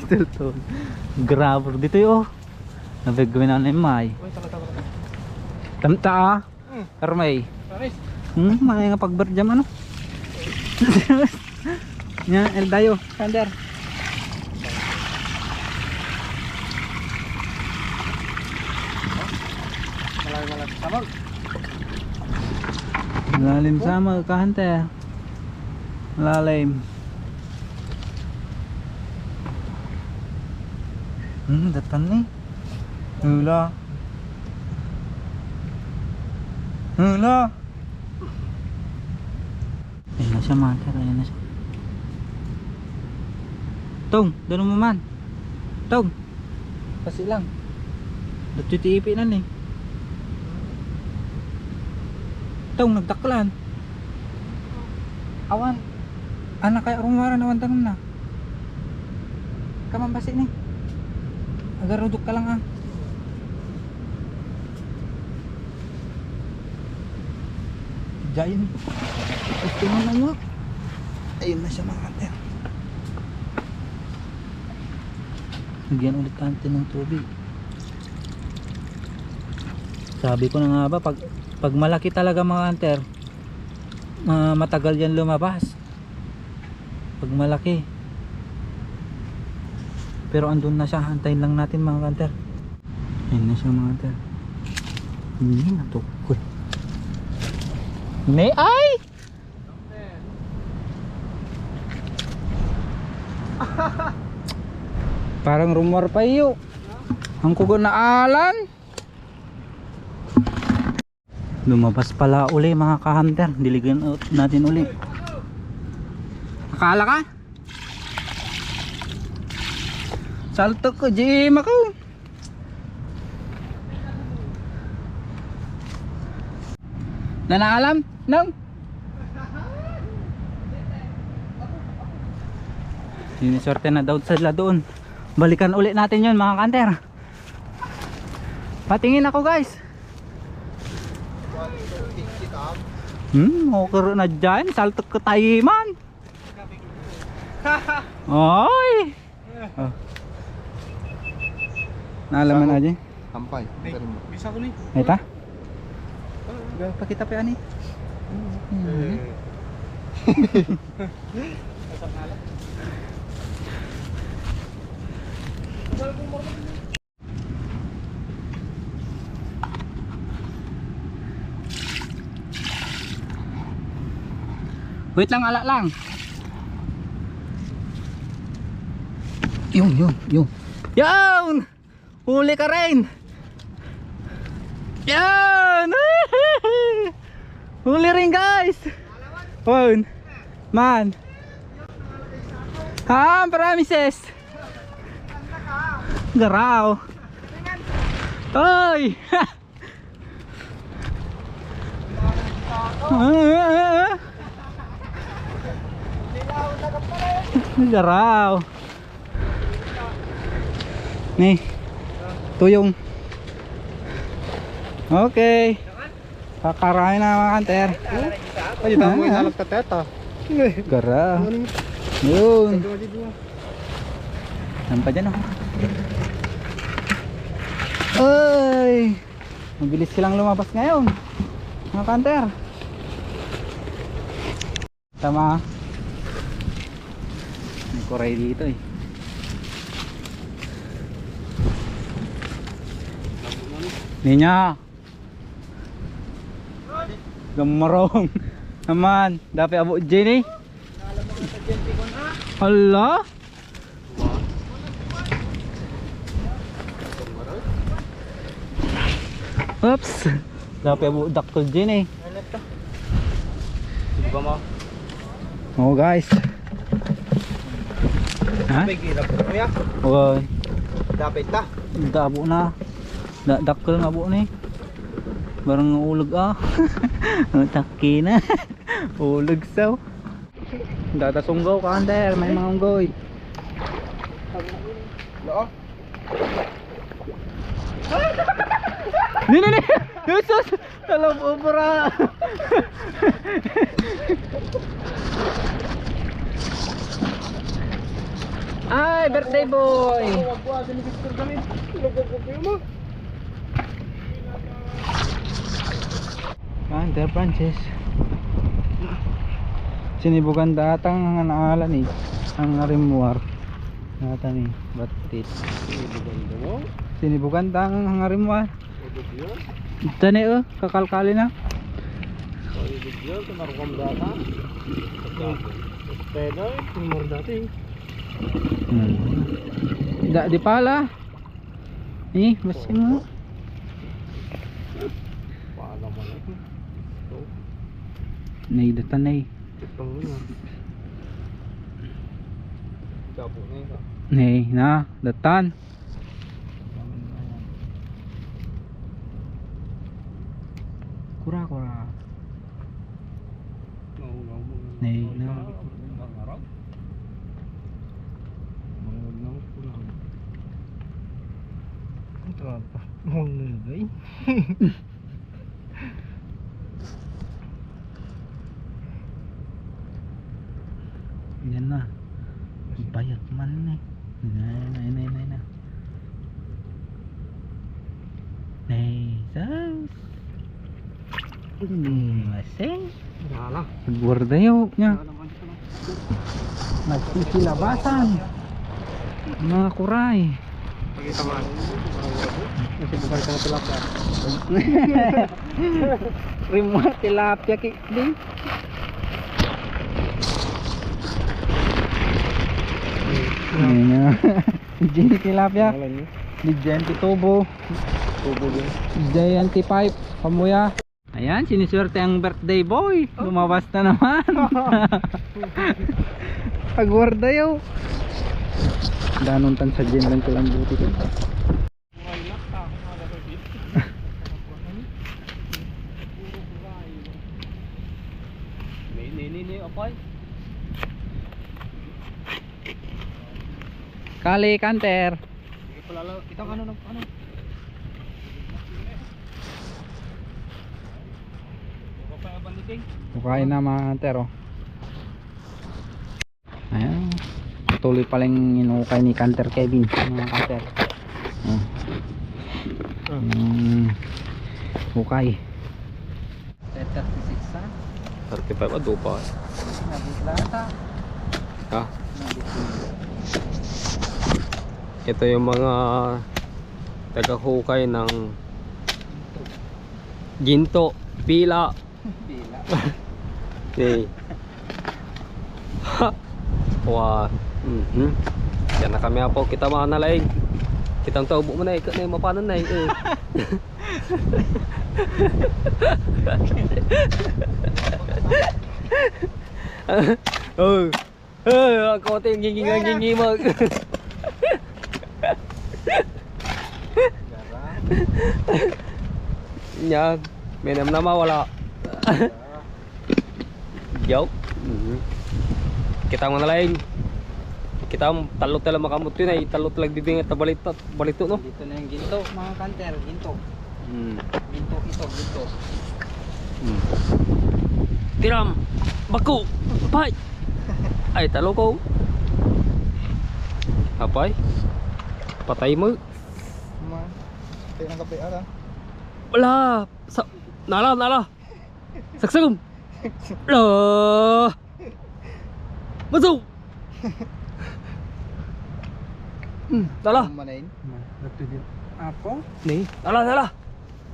Dito. Grabber dito yo. Nabigawin na ni May. Tamta ah. Armay. May nga pagberjam ano. Nya el dayo, kander. Malalim sama ka hunter. Malalim. Datan nih. Hula. Hula. Ayun na siya hunter, ayun na siya. Tong, doon mo man. Tong. Kasi lang. Nagtitiipi na nih. Tong nagdaklan. Awan. Anak kaya rumaran awan tanong na. Kaman basi ni. Agar ruduk ka lang ah. Jayin. Ito na mo. Ayun na siya mga kanter. Lagyan ulit natin ng tubig. Sabi ko na nga ba pag malaki talaga mga hunter, matagal yan lumabas pag malaki, pero andun na siya, antayin lang natin mga hunter. Ayun na siya mga hunter. Hindi natukoy may ay parang rumor pa iyo ang kugo na alan. Lumabas pala uli mga ka-hunter. Diligan natin uli. Akala ka? Salto ko, Jim ako. Nanaalam? Nang? Siniswerte na daw sila doon. Balikan uli natin yun mga ka-hunter. Patingin ako guys. Okay na dyan, salto ko tayo man. Oy. Oh. Naalaman aja. Sampai. Bisa ko ni. Eta? Pakita pa ani. Wait lang, ala lang. Yung. Yan! Huli ka rin! Yan! Huli rin guys! Yun! Man! Ha, promises! Garaw! Toy! Garaw. Nih. Tuyong. Okay. Kakarain na mga kanter. Ay, damo yung halag tateta. Garaw. Yun. Nampa dyan oh. Ay. Mabilis silang lumabas ngayon mga kanter. Tama. May koray dito eh. Ninya. Gamarong. Naman, dapat abot dyan eh. Hala. Oops. Dapat abot dakol dyan eh. Diba mo? Oh guys. Ha? Okay. Dapat ta. Dabo na. Dakol nga po ni. Barang ulog ah. Taki na. Ulog saw. Datasunggaw ka under, may mga unggoy. Loo. Ni. Yesus. Alam obra. Ay, birthday boy! Hunter Francis. Sinibugan datang ang naalan eh. Ang arimuar. Nata ni batit. Sinibugan datang ang arimuar. Ito na oh, kakalkali na. Da di pala. Masih mo. Nay datan nay. Nay na datan. Kura. Nay na. Yan na. Bayat man eh. Na. Nay, sus. Masing. Wala. Guarda yun niya. Nagsisilabasan. Mga kuray. Pakita mo. Kasi bukan ka na tilapia. Remote tilapia din. Jenny tilapia. Di Jenny tubo. din. Giant pipe. Pamuya. Ayan, siniswerte ang birthday boy. Lumabas na naman. Pagwarda yaw. Danuntan sa gin lang ko lang buti ko. Ni apay. Kali kanter. Kita ano. Bukain na mga kanter oh. Ayan. Tuloy palang inukay ni Kanter Kevin mga kanter. Bukay. 36 ha? 35 ato pa. Nabislata. Ha? Ito yung mga taga-hukay ng ginto, pila. Okay. Wah. Yan na kami po kita mga nalaig. Kitang taubo mo na ikat na yung mapanan na eh. Ako ito yung gingi mag. Yan. May naman wala. Joke. Kita mo na lain. Kita talot na lang makamot yun ay talot lang bibingat na balito no. Dito na yung ginto mga kanter. Ginto. Ginto. Tiram. Baku. Apay. Ay talo ko. Apay. Patay mo. Tingnan kape ala. Wala. Nala. Saksagum. Lah. Masuk. Tala. Manain. Apo? Nih, tala.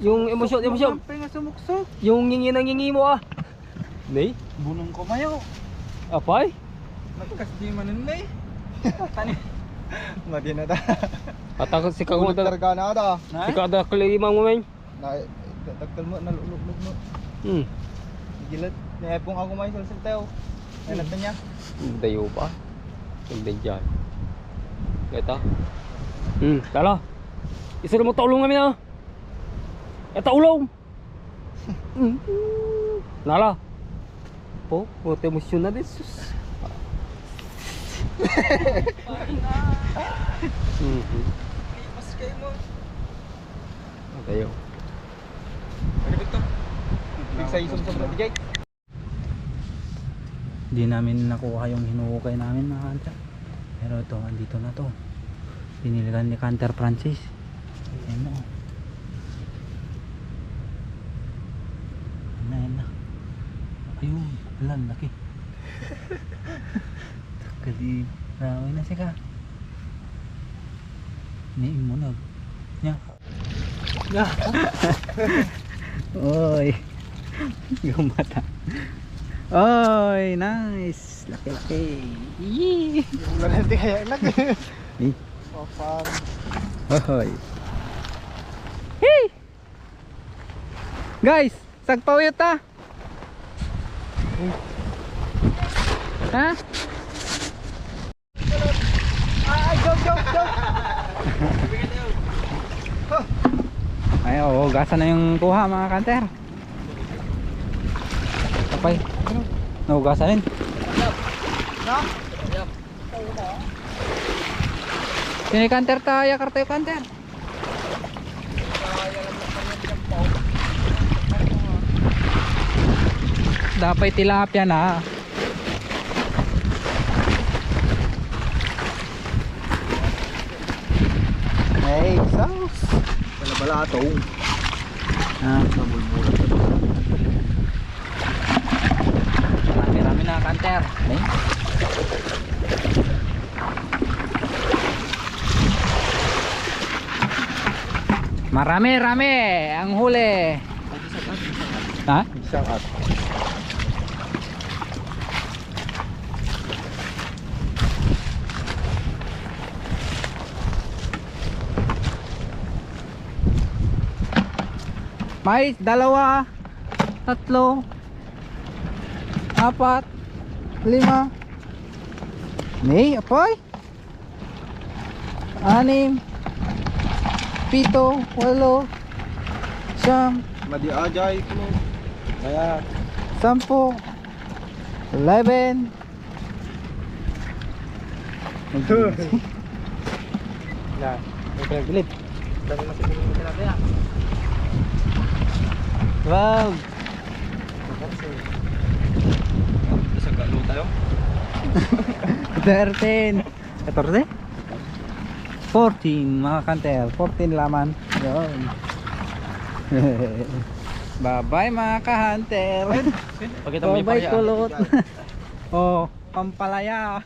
Yung emosyon. Pengen sumukso. Yung ngingi mo ah. Nih, Bunong ko mayo. apay? Nagkas di manin na eh. Tani. Madi na ta. Atakot si kagum ta. Karga na ta. Si kada kalima mo men. Na dagdal mo nalulog mo. Gilat. Naepong ako may sulsul tayo. Ay natanya. Dayo pa. Hindi dyan. Ito. Tala. Isa mo taulong kami na. Ito ulong. Nala. Po, buti emosyon na din. Mas kayo mo. Tayo. Ano ba ito? Bigsa isong sa DJ. Di namin nakuha yung hinuhukay namin mga kanta. Pero ito, andito na to. Piniligan ni Hunter Francis. Ayan na. Ayan na. Ayun, alam, laki. Kali, ramay na siya ka. Niin mo na. Nya. Oy. Gumata. Oy, nice. Laki-laki. Yee. Wala hindi kaya lagi. Eh. Papang. Oy. Hey! Guys, sagpawit ta. Ha? Ay, jog. Ay, oo, gasan na yung kuha mga kanter. Kapay. Naugasan din. Sini kanter tayo, kartayo kanter. Dapat tilapia na. Hey, sauce. Bala-bala ito. Ah, marami na kanter. Ay. Marami ang huli. Ha? Isang at. Mais, 2, 3, 4, 5. Ni, apoy. 6, 7, 8, 9, Madi-ajay mo. Kaya, 10, 11. na. May pinagbilit. Dami na siguro yung tilapia. 12. Isang galo tayo. 13, 14, 14 mga kanter, 14 laman. Yun. Bye bye mga ka-hunter. Pakita mo yung Bye bye paya. kulot. Oh, pampalaya.